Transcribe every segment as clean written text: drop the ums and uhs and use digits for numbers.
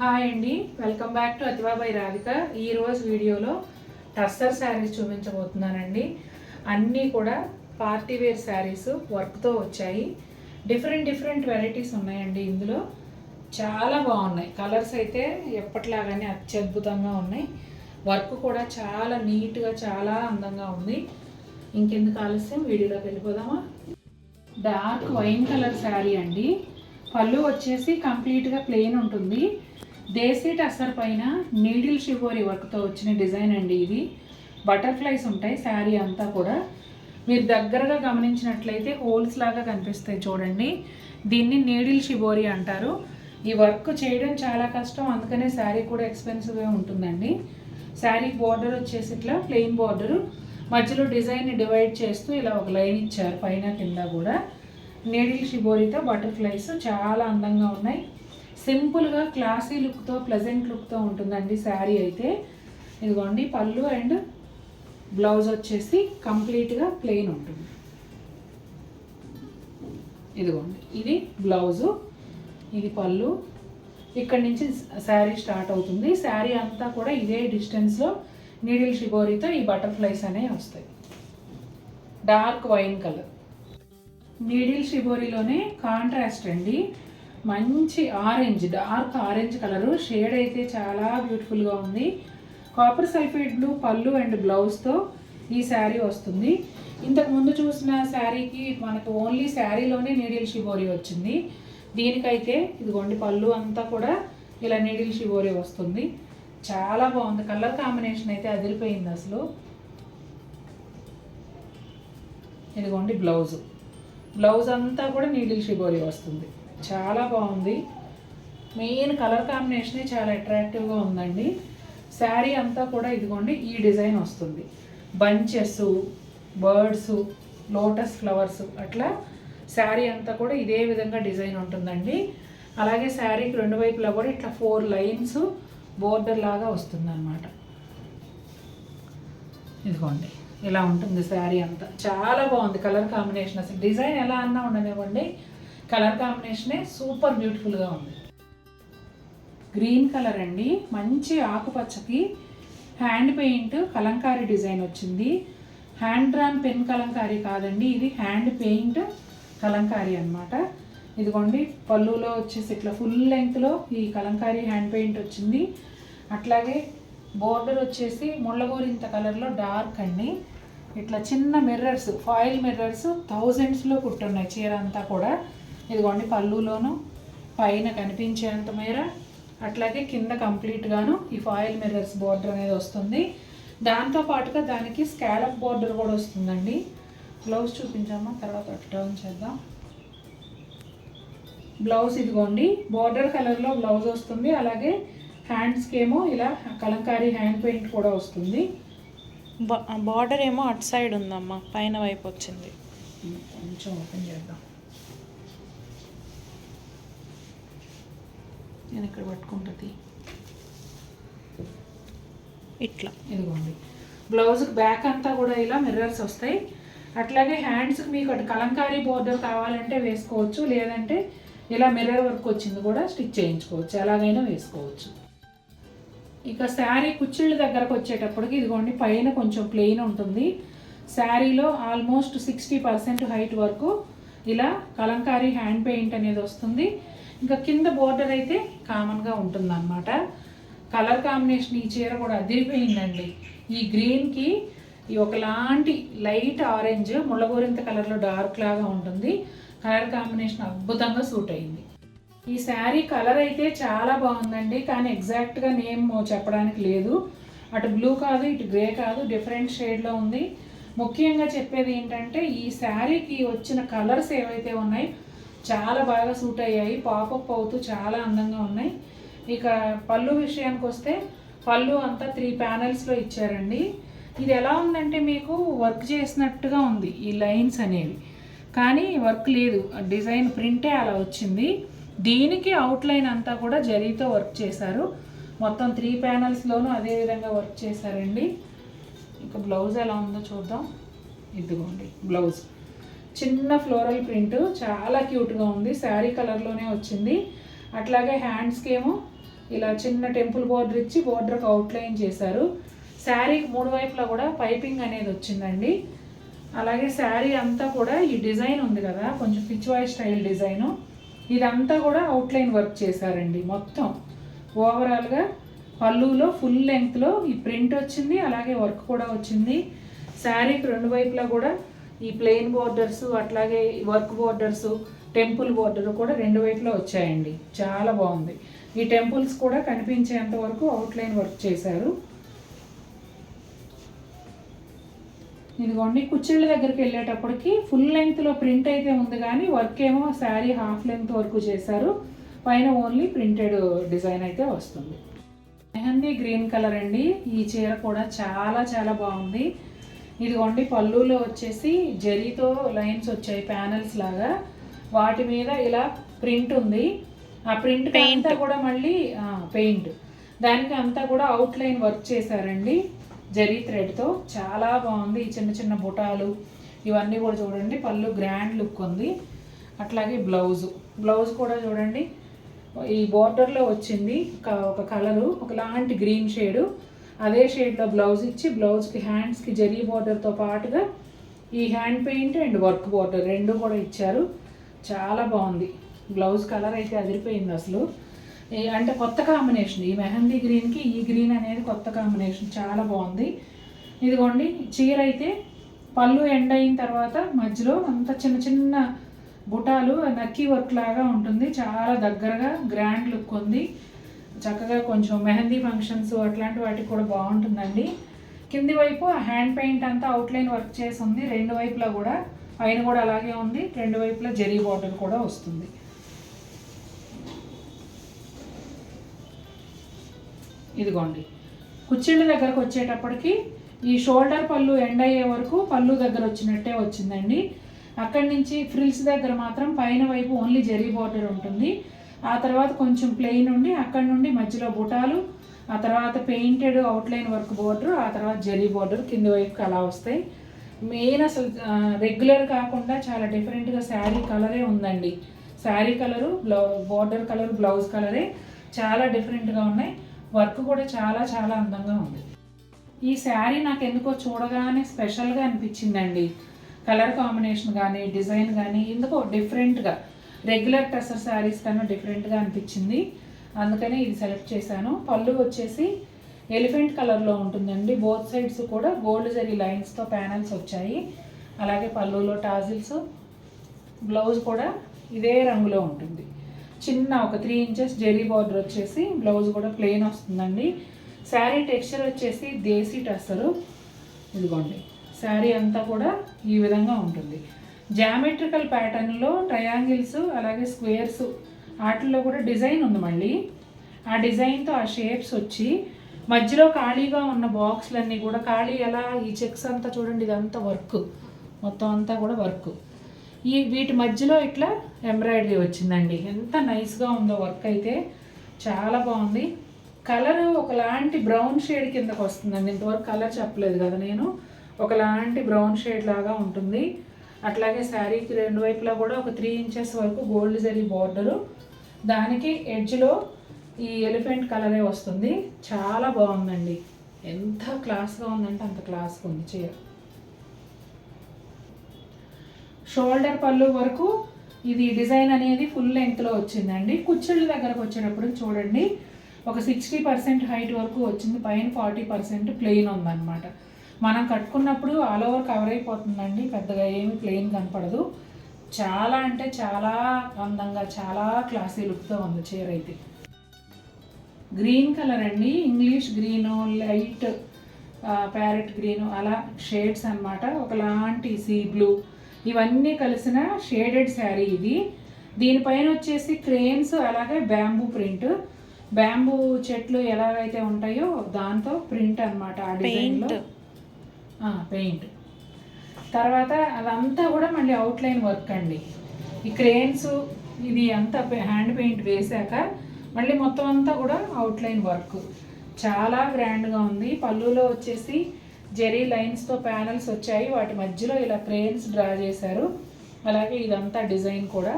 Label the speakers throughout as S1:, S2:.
S1: Hi అండి, welcome back to అతివా by Radhika. ఈరోజు వీడియోలో టస్సర్ శారీస్ చూపించబోతున్నానండి. అన్నీ కూడా పార్టీ వేర్ శారీస్ వర్క్తో వచ్చాయి. డిఫరెంట్ వెరైటీస్ ఉన్నాయండి. ఇందులో చాలా బాగున్నాయి. కలర్స్ అయితే ఎప్పటిలాగానే అత్యద్భుతంగా ఉన్నాయి. వర్క్ కూడా చాలా నీట్గా చాలా అందంగా ఉంది. ఇంకెందుకు ఆలస్యం, వీడియోలోకి వెళ్ళిపోదామా. డార్క్ వైన్ కలర్ శారీ అండి. పళ్ళు వచ్చేసి కంప్లీట్గా ప్లెయిన్ ఉంటుంది. దేశీ టస్సర్ పైన నీడిల్ షిబోరి వర్క్తో వచ్చిన డిజైన్ అండి. ఇది బటర్ఫ్లైస్ ఉంటాయి శారీ అంతా కూడా. మీరు దగ్గరగా గమనించినట్లయితే హోల్స్ లాగా కనిపిస్తాయి చూడండి. దీన్ని నీడిల్ షిబోరి అంటారు. ఈ వర్క్ చేయడం చాలా కష్టం, అందుకనే శారీ కూడా ఎక్స్పెన్సివ్గా ఉంటుందండి. శారీ బార్డర్ వచ్చేసి ఇట్లా ప్లెయిన్ బార్డరు, మధ్యలో డిజైన్ని డివైడ్ చేస్తూ ఇలా ఒక లైన్ ఇచ్చారు పైన కింద కూడా. నీడిల్ షిబోరితో బటర్ఫ్లైస్ చాలా అందంగా ఉన్నాయి. సింపుల్గా క్లాసీ లుక్తో ప్లెజెంట్ లుక్తో ఉంటుందండి శారీ అయితే. ఇదిగోండి పళ్ళు అండ్ బ్లౌజ్ వచ్చేసి కంప్లీట్గా ప్లెయిన్ ఉంటుంది. ఇదిగోండి ఇది బ్లౌజు, ఇది పళ్ళు. ఇక్కడి నుంచి శారీ స్టార్ట్ అవుతుంది. శారీ అంతా కూడా ఇదే డిస్టెన్స్లో నీడిల్ షిబోరితో ఈ బటర్ఫ్లైస్ అనేవి వస్తాయి. డార్క్ వైన్ కలర్, నీడిల్ షిబోరిలోనే కాంట్రాస్ట్ అండి. మంచి orange, dark orange colour. Shade అయితే చాలా బ్యూటిఫుల్గా ఉంది. కాపర్ సల్ఫేట్ బ్లూ పళ్ళు అండ్ బ్లౌజ్తో ఈ శారీ వస్తుంది. ఇంతకు ముందు చూసిన శారీకి మనకు ఓన్లీ శారీలోనే నీడిల్ షిబోరి వచ్చింది. దీనికైతే ఇదిగోండి పళ్ళు అంతా కూడా ఇలా నీడిల్ షిబోరి వస్తుంది. చాలా బాగుంది. కలర్ కాంబినేషన్ అయితే అదిరిపోయింది అసలు. ఇదిగోండి బ్లౌజ్ అంతా కూడా నీడిల్ షిబోరి వస్తుంది. చాలా బాగుంది. మెయిన్ కలర్ కాంబినేషనే చాలా అట్రాక్టివ్గా ఉందండి. శారీ అంతా కూడా ఇదిగోండి ఈ డిజైన్ వస్తుంది. బంచెస్, బర్డ్స్, లోటస్ ఫ్లవర్స్ అట్లా శారీ అంతా కూడా ఇదే విధంగా డిజైన్ ఉంటుందండి. అలాగే శారీకి రెండు వైపులా కూడా ఇట్లా 4 లైన్స్ బోర్డర్ లాగా వస్తుంది అన్నమాట. ఇదిగోండి ఇలా ఉంటుంది శారీ అంతా. చాలా బాగుంది కలర్ కాంబినేషన్. అసలు డిజైన్ ఎలా అన్నా ఉండనివ్వండి, కలర్ కాంబినేషనే సూపర్ బ్యూటిఫుల్గా ఉంది. గ్రీన్ కలర్ అండి. మంచి ఆకుపచ్చకి హ్యాండ్ పెయింట్ కలంకారీ డిజైన్ వచ్చింది. హ్యాండ్ డ్రాన్ పెన్ కలంకారీ కాదండి, ఇది హ్యాండ్ పెయింట్ కలంకారీ అన్నమాట. ఇదిగోండి పళ్ళులో వచ్చేసి ఇట్లా ఫుల్ లెంగ్త్లో ఈ కలంకారీ హ్యాండ్ పెయింట్ వచ్చింది. అట్లాగే బోర్డర్ వచ్చేసి ముళ్ళగోరింత కలర్లో డార్క్ అండి. ఇట్లా చిన్న మిర్రర్స్, ఫాయిల్ మిర్రర్స్ థౌజండ్స్లో కుట్టున్నాయి చీర అంతా కూడా. ఇదిగోండి పళ్ళులోను పైన కనిపించేంత మేర, అట్లాగే కింద కంప్లీట్గాను ఈ ఫాయిల్ మిర్రర్స్ బోర్డర్ అనేది వస్తుంది. దాంతో పాటుగా దానికి స్కాలప్ బోర్డర్ కూడా వస్తుందండి. బ్లౌజ్ చూపించామా, తర్వాత టర్న్ చేద్దాం. బ్లౌజ్ ఇదిగోండి బోర్డర్ కలర్లో బ్లౌజ్ వస్తుంది. అలాగే హ్యాండ్స్కి ఏమో ఇలా కలంకారీ హ్యాండ్ పెయింట్ కూడా వస్తుంది.
S2: బార్డర్ ఏమో అటు సైడ్ ఉందమ్మా, పైన వైపు వచ్చింది.
S1: కొంచెం ఓపెన్ చేద్దాం. నేను ఇక్కడ పట్టుకుంటుంది
S2: ఇట్లా.
S1: ఇదిగోండి బ్లౌజ్కి బ్యాక్ అంతా కూడా ఇలా మిర్రర్స్ వస్తాయి. అట్లాగే హ్యాండ్స్కి మీకు అటు కలంకారీ బోర్డర్ కావాలంటే వేసుకోవచ్చు, లేదంటే ఇలా మిర్రర్ వర్క్ వచ్చింది కూడా స్టిచ్ చేయించుకోవచ్చు, ఎలాగైనా వేసుకోవచ్చు. ఇక శారీ కుచ్చిళ్ళ దగ్గరకు వచ్చేటప్పటికి ఇదిగోండి పైన కొంచెం ప్లెయిన్ ఉంటుంది. శారీలో ఆల్మోస్ట్ 60% హైట్ వరకు ఇలా కలంకారీ హ్యాండ్ పెయింట్ అనేది వస్తుంది. ఇంకా కింద బోర్డర్ అయితే కామన్గా ఉంటుంది అన్నమాట. కలర్ కాంబినేషన్ ఈ చీర కూడా అదిరిపోయిందండి. ఈ గ్రీన్కి ఈ ఒకలాంటి లైట్ ఆరెంజ్ ముళ్ళగోరింత కలర్లో డార్క్ లాగా ఉంటుంది. కలర్ కాంబినేషన్ అద్భుతంగా సూట్ అయింది. ఈ శారీ కలర్ అయితే చాలా బాగుందండి, కానీ ఎగ్జాక్ట్గా నేమ్ చెప్పడానికి లేదు. అటు బ్లూ కాదు, ఇటు గ్రే కాదు, డిఫరెంట్ షేడ్లో ఉంది. ముఖ్యంగా చెప్పేది ఏంటంటే ఈ శారీకి వచ్చిన కలర్స్ ఏవైతే ఉన్నాయో చాలా బాగా సూట్ అయ్యాయి. పాపప్ అవుతూ చాలా అందంగా ఉన్నాయి. ఇక పళ్ళు విషయానికి వస్తే పళ్ళు అంతా 3 ప్యానెల్స్లో ఇచ్చారండి. ఇది ఎలా ఉందంటే మీకు వర్క్ చేసినట్టుగా ఉంది ఈ లైన్స్ అనేవి, కానీ వర్క్ లేదు. డిజైన్ ప్రింటే అలా వచ్చింది. దీనికి అవుట్లైన్ అంతా కూడా జరీతో వర్క్ చేశారు. మొత్తం 3 ప్యానెల్స్లోనూ అదే విధంగా వర్క్ చేశారండి. ఇక బ్లౌజ్ ఎలా ఉందో చూద్దాం. ఇదిగోండి బ్లౌజ్ చిన్న ఫ్లోరల్ ప్రింట్ చాలా క్యూట్గా ఉంది. శారీ కలర్లోనే వచ్చింది. అట్లాగే హ్యాండ్స్కి ఏమో ఇలా చిన్న టెంపుల్ బోర్డర్ ఇచ్చి బోర్డర్కి అవుట్లైన్ చేశారు. శారీకి 3 వైపులా కూడా పైపింగ్ అనేది వచ్చిందండి. అలాగే శారీ అంతా కూడా ఈ డిజైన్ ఉంది కదా, కొంచెం పిచ్వాయ్ స్టైల్ డిజైను, ఇదంతా కూడా అవుట్లైన్ వర్క్ చేశారండి. మొత్తం ఓవరాల్గా పళ్ళులో ఫుల్ లెంగ్త్లో ఈ ప్రింట్ వచ్చింది, అలాగే వర్క్ కూడా వచ్చింది. శారీకి 2 వైపులా కూడా ఈ ప్లెయిన్ బోర్డర్స్, అట్లాగే వర్క్ బోర్డర్స్, టెంపుల్ బోర్డర్ కూడా 2 వైపులా వచ్చాయండి. చాలా బాగుంది. ఈ టెంపుల్స్ కూడా కనిపించేంత వరకు అవుట్లైన్ వర్క్ చేశారు. ఇదిగోండి, కుచ్చిళ్ళ దగ్గరికి వెళ్ళేటప్పటికి ఫుల్ లెంగ్త్లో ప్రింట్ అయితే ఉంది కానీ వర్క్ ఏమో శారీ హాఫ్ లెంగ్త్ వరకు చేశారు. పైన ఓన్లీ ప్రింటెడ్ డిజైన్ అయితే వస్తుంది. మెహందీ గ్రీన్ కలర్ అండి. ఈ చీర కూడా చాలా చాలా బాగుంది. ఇదిగోండి, పళ్ళులో వచ్చేసి జరీతో లైన్స్ వచ్చాయి ప్యానల్స్ లాగా, వాటి మీద ఇలా ప్రింట్ ఉంది. ఆ ప్రింట్ అంతా కూడా మళ్ళీ పెయింట్, దానికి అంతా కూడా అవుట్లైన్ వర్క్ చేశారండి జరీ థ్రెడ్తో. చాలా బాగుంది. ఈ చిన్న చిన్న బుటాలు ఇవన్నీ కూడా చూడండి, పళ్ళు గ్రాండ్ లుక్ ఉంది. అట్లాగే బ్లౌజ్ కూడా చూడండి, ఈ బోర్డర్లో వచ్చింది ఒక కలరు, ఒకలాంటి గ్రీన్ షేడు, అదే షేడ్లో బ్లౌజ్ ఇచ్చి బ్లౌజ్కి హ్యాండ్స్కి జరీ బోర్డర్తో పాటుగా ఈ hand paint and work border 2 కూడా ఇచ్చారు. చాలా బాగుంది. బ్లౌజ్ కలర్ అయితే అదిరిపోయింది అసలు. అంటే కొత్త కాంబినేషన్, ఈ మెహందీ గ్రీన్కి ఈ గ్రీన్ అనేది కొత్త కాంబినేషన్, చాలా బాగుంది. ఇదిగోండి, చీర అయితే పళ్ళు ఎండ్ అయిన తర్వాత మధ్యలో అంత చిన్న చిన్న బుటాలు నక్కీ వర్క్ లాగా ఉంటుంది. చాలా దగ్గరగా గ్రాండ్ లుక్ ఉంది. చక్కగా కొంచెం మెహందీ ఫంక్షన్స్ అట్లాంటి వాటికి కూడా బాగుంటుందండి. కింది వైపు ఆ హ్యాండ్ పెయింట్ అంతా అవుట్లైన్ వర్క్ చేసి ఉంది 2 వైపులా కూడా, పైన కూడా అలాగే ఉంది. 2 వైపులా జరీ బార్డర్ కూడా వస్తుంది. ఇదిగోండి, కుచ్చిళ్ళ దగ్గరకు వచ్చేటప్పటికి ఈ షోల్డర్ పళ్ళు ఎండ్ అయ్యే వరకు పళ్ళు దగ్గర వచ్చినట్టే వచ్చిందండి. అక్కడి నుంచి ఫ్రిల్స్ దగ్గర మాత్రం పైన వైపు ఓన్లీ జరీ బార్డర్ ఉంటుంది. ఆ తర్వాత కొంచెం ప్లెయిన్ ఉండి అక్కడి నుండి మధ్యలో బుటాలు, ఆ తర్వాత పెయింటెడ్ అవుట్లైన్ వర్క్ బోర్డర్, ఆ తర్వాత జరీ బోర్డర్ కింది వైపుకి అలా వస్తాయి. మెయిన్ అసలు రెగ్యులర్ కాకుండా చాలా డిఫరెంట్గా శారీ కలరే ఉందండి. Sari colour, border colour, blouse కలరే చాలా డిఫరెంట్గా ఉన్నాయి. వర్క్ కూడా చాలా చాలా అందంగా ఉంది. ఈ శారీ నాకు ఎందుకో చూడగానే స్పెషల్గా అనిపించిందండి. కలర్ కాంబినేషన్ కానీ డిజైన్ కానీ ఎందుకో డిఫరెంట్గా, రెగ్యులర్ టసర్ శారీస్ కన్నా డిఫరెంట్గా అనిపించింది. అందుకనే ఇది సెలెక్ట్ చేశాను. పళ్ళు వచ్చేసి ఎలిఫెంట్ కలర్లో ఉంటుందండి. బోత్ సైడ్స్ కూడా గోల్డ్ జరీ లైన్స్తో ప్యానల్స్ వచ్చాయి. అలాగే పళ్ళులో టాజిల్స్, బ్లౌజ్ కూడా ఇదే రంగులో ఉంటుంది. చిన్న ఒక 3 ఇంచెస్ జరీ బార్డర్ వచ్చేసి బ్లౌజ్ కూడా ప్లెయిన్ వస్తుందండి. శారీ టెక్స్చర్ వచ్చేసి దేశీ టసరు. ఇదిగోండి, శారీ అంతా కూడా ఈ విధంగా ఉంటుంది. జామెట్రికల్ ప్యాటర్న్లో ట్రయాంగిల్స్ అలాగే స్క్వేర్స్ వాటిల్లో కూడా డిజైన్ ఉంది. మళ్ళీ ఆ డిజైన్తో ఆ షేప్స్ వచ్చి మధ్యలో ఖాళీగా ఉన్న బాక్స్లన్నీ కూడా ఖాళీ, ఎలా ఈ చెక్స్ అంతా చూడండి, ఇదంతా వర్క్, మొత్తం అంతా కూడా వర్క్. వీటి మధ్యలో ఇట్లా ఎంబ్రాయిడరీ వచ్చిందండి. ఎంత నైస్గా ఉందో వర్క్ అయితే, చాలా బాగుంది. కలర్ ఒకలాంటి బ్రౌన్ షేడ్ కిందకు వస్తుందండి. ఇంతవరకు కలర్ చెప్పలేదు కదా నేను. ఒకలాంటి బ్రౌన్ షేడ్ లాగా ఉంటుంది. అట్లాగే శారీకి 2 వైపులా కూడా ఒక 3 ఇంచెస్ వరకు గోల్డ్ జరీ బార్డరు, దానికి ఎడ్జ్లో ఈ ఎలిఫెంట్ కలరే వస్తుంది. చాలా బాగుందండి. ఎంత క్లాస్గా ఉందంటే అంత క్లాస్గా ఉంది చీర. షోల్డర్ పళ్ళు వరకు ఇది డిజైన్ అనేది ఫుల్ లెంగ్త్లో వచ్చిందండి. కుచ్చిళ్ళ దగ్గరకు వచ్చేటప్పుడు చూడండి, ఒక 60% హైట్ వరకు వచ్చింది. పైన 40% ప్లెయిన్ ఉందన్నమాట. మనం కట్టుకున్నప్పుడు ఆల్ ఓవర్ కవర్ అయిపోతుందండి, పెద్దగా ఏమి ప్లెయిన్ కనపడదు. చాలా అంటే చాలా అందంగా, చాలా క్లాసీ లుక్తో ఉంది చీర అయితే. గ్రీన్ కలర్ అండి, English green, light parrot green, అలా షేడ్స్ అన్నమాట. ఒకలాంటి సీ బ్లూ, ఇవన్నీ కలిసిన షేడెడ్ శారీ ఇది. దీనిపైన వచ్చేసి క్రేన్స్, అలాగే బ్యాంబూ ప్రింట్, బ్యాంబూ చెట్లు ఎలాగైతే ఉంటాయో దాంతో ప్రింట్ అన్నమాట. ఆ డిజైన్లో పెయింట్. తర్వాత అదంతా కూడా మళ్ళీ అవుట్లైన్ వర్క్ అండి. ఈ క్రేన్స్ ఇది అంతా హ్యాండ్ పెయింట్ వేశాక మళ్ళీ మొత్తం అంతా కూడా అవుట్లైన్ వర్క్. చాలా గ్రాండ్గా ఉంది. పళ్ళులో వచ్చేసి జెరీ లైన్స్తో ప్యానల్స్ వచ్చాయి, వాటి మధ్యలో ఇలా క్రేన్స్ డ్రా చేశారు. అలాగే ఇదంతా డిజైన్ కూడా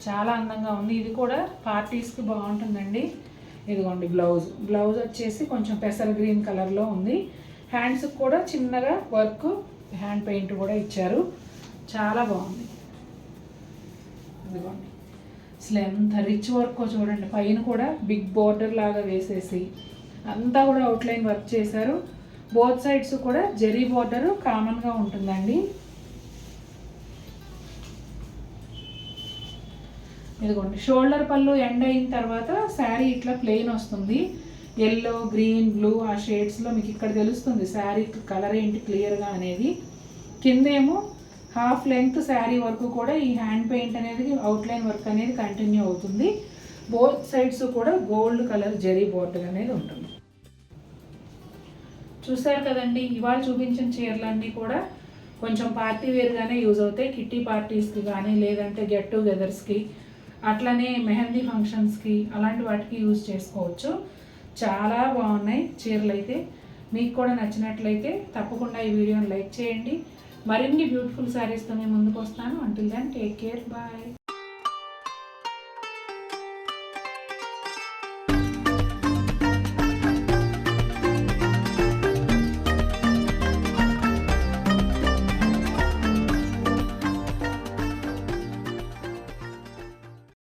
S1: చాలా అందంగా ఉంది. ఇది కూడా పార్టీస్కి బాగుంటుందండి. ఇదిగోండి బ్లౌజ్ వచ్చేసి కొంచెం పెసర గ్రీన్ కలర్లో ఉంది. హ్యాండ్స్కి కూడా చిన్నగా వర్క్ హ్యాండ్ పెయింట్ కూడా ఇచ్చారు, చాలా బాగుంది. ఇదిగోండి అసలు ఎంత రిచ్ వర్క్ చూడండి, పైన కూడా బిగ్ బోర్డర్ లాగా వేసేసి అంతా కూడా అవుట్లైన్ వర్క్ చేశారు. బోత్ సైడ్స్ కూడా జరీ బోర్డర్ కామన్గా ఉంటుందండి. ఇదిగోండి షోల్డర్ పళ్ళు ఎండ్ అయిన తర్వాత శారీ ఇట్లా ప్లెయిన్ వస్తుంది. ఎల్లో, గ్రీన్, బ్లూ ఆ షేడ్స్లో మీకు ఇక్కడ తెలుస్తుంది శారీ కలర్ ఏంటి క్లియర్గా అనేది. కిందేమో హాఫ్ లెంగ్త్ శారీ వరకు కూడా ఈ హ్యాండ్ పెయింట్ అనేది అవుట్లైన్ వర్క్ అనేది కంటిన్యూ అవుతుంది. బోత్ సైడ్స్ కూడా గోల్డ్ కలర్ జరీ బోర్డర్ అనేది ఉంటుంది. చూసారు కదండి, ఇవాళ చూపించిన చీరలన్నీ కూడా కొంచెం పార్టీ వేర్గానే యూజ్ అవుతాయి. కిట్టి పార్టీస్కి కానీ లేదంటే గెట్ టుగెదర్స్కి అట్లనే మెహందీ ఫంక్షన్స్కి అలాంటి వాటికి యూజ్ చేసుకోవచ్చు. చాలా బాగున్నాయి చీరలు అయితే. మీకు కూడా నచ్చినట్లయితే తప్పకుండా ఈ వీడియోని లైక్ చేయండి. మరిన్ని బ్యూటిఫుల్ శారీస్తో నేను ముందుకు వస్తాను. Until then take care, bye.